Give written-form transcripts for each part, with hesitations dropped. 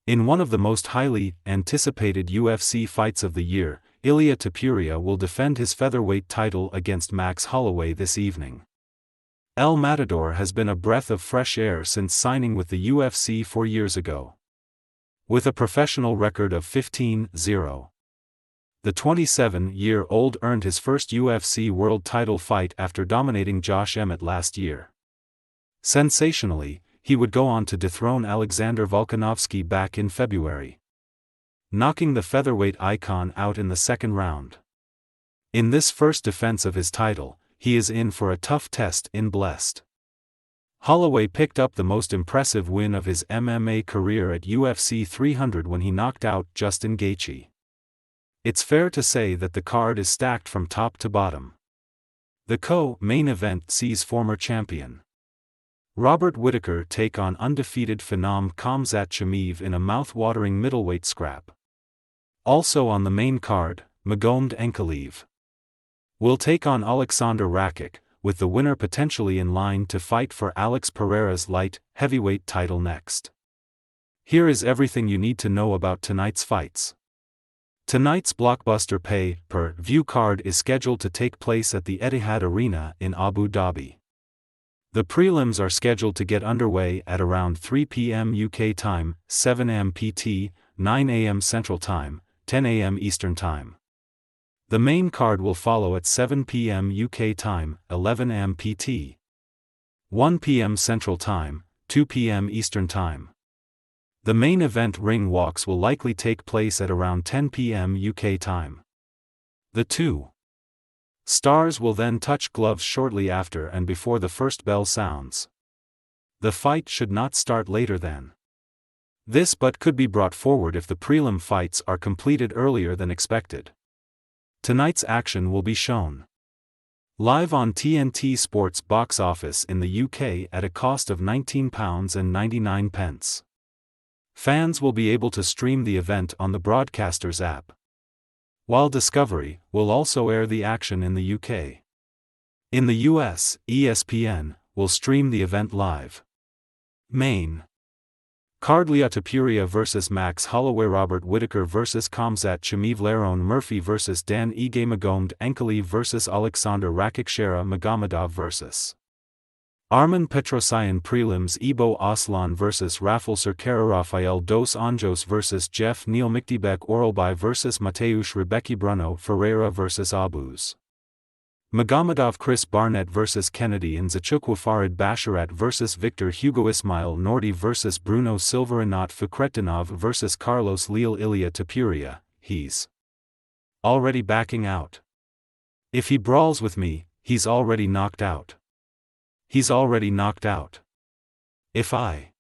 In one of the most highly anticipated UFC fights of the year, Ilia Topuria will defend his featherweight title against Max Holloway this evening. El Matador has been a breath of fresh air since signing with the UFC 4 years ago. With a professional record of 15-0. The 27-year-old earned his first UFC world title fight after dominating Josh Emmett last year. Sensationally, he would go on to dethrone Alexander Volkanovski back in February, knocking the featherweight icon out in the second round. In this first defense of his title, he is in for a tough test in Blessed. Holloway picked up the most impressive win of his MMA career at UFC 300 when he knocked out Justin Gaethje. It's fair to say that the card is stacked from top to bottom. The co-main event sees former champion Robert Whittaker take on undefeated phenom Khamzat Chimaev in a mouth-watering middleweight scrap. Also on the main card, Magomed Ankalaev will take on Alexander Rakic, with the winner potentially in line to fight for Alex Pereira's light heavyweight title next. Here is everything you need to know about tonight's fights. Tonight's blockbuster pay-per-view card is scheduled to take place at the Etihad Arena in Abu Dhabi. The prelims are scheduled to get underway at around 3 p.m. UK time, 7 a.m. PT, 9 a.m. Central Time, 10 a.m. Eastern Time. The main card will follow at 7 p.m. UK time, 11 a.m. PT, 1 p.m. Central Time, 2 p.m. Eastern Time. The main event ring walks will likely take place at around 10 p.m. UK time. The two stars will then touch gloves shortly after and before the first bell sounds. The fight should not start later than this, but could be brought forward if the prelim fights are completed earlier than expected. Tonight's action will be shown live on TNT Sports box office in the UK at a cost of £19.99. Fans will be able to stream the event on the broadcaster's app, while Discovery will also air the action in the UK. In the US, ESPN will stream the event live. Main card: Ilia Topuria vs Max Holloway, Robert Whittaker vs Khamzat Chimaev, Lerone Murphy vs Dan Ige, Magomed Ankalaev vs Alexander Rakic, Shera Magomedov vs Arman Petrosyan, prelims: Ibo Aslan vs Rafael Cerqueira, Rafael dos Anjos vs Jeff Neal, Miktibek Orolbai vs Mateusz Rebecca, Bruno Ferreira vs Abuz Magomedov, Chris Barnett vs Kennedy Nzechukwu, Farid Basharat vs Victor Hugo, Ismail Nordi vs Bruno Silva, Renat Fakretdinov vs Carlos Leal. Ilia Topuria, he's already backing out. If he brawls with me, he's already knocked out. He's already knocked out. If I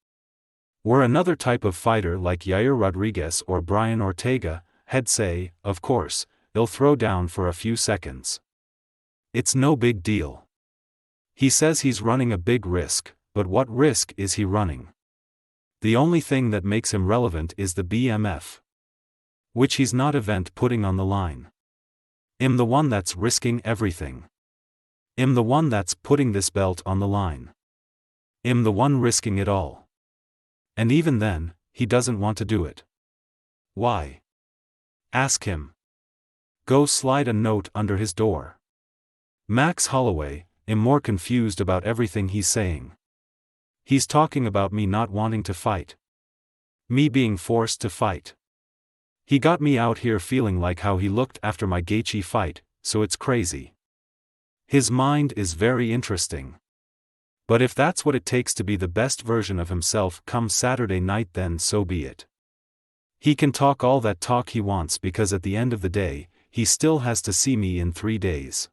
were another type of fighter like Yair Rodriguez or Brian Ortega, I'd say, of course, they'll throw down for a few seconds. It's no big deal. He says he's running a big risk, but what risk is he running? The only thing that makes him relevant is the BMF, which he's not event putting on the line. I'm the one that's risking everything. I'm the one that's putting this belt on the line. I'm the one risking it all. And even then, he doesn't want to do it. Why? Ask him. Go slide a note under his door. Max Holloway, I'm more confused about everything he's saying. He's talking about me not wanting to fight. Me being forced to fight. He got me out here feeling like how he looked after my Gaethje fight, so it's crazy. His mind is very interesting. But if that's what it takes to be the best version of himself come Saturday night, then so be it. He can talk all that talk he wants, because at the end of the day, he still has to see me in 3 days.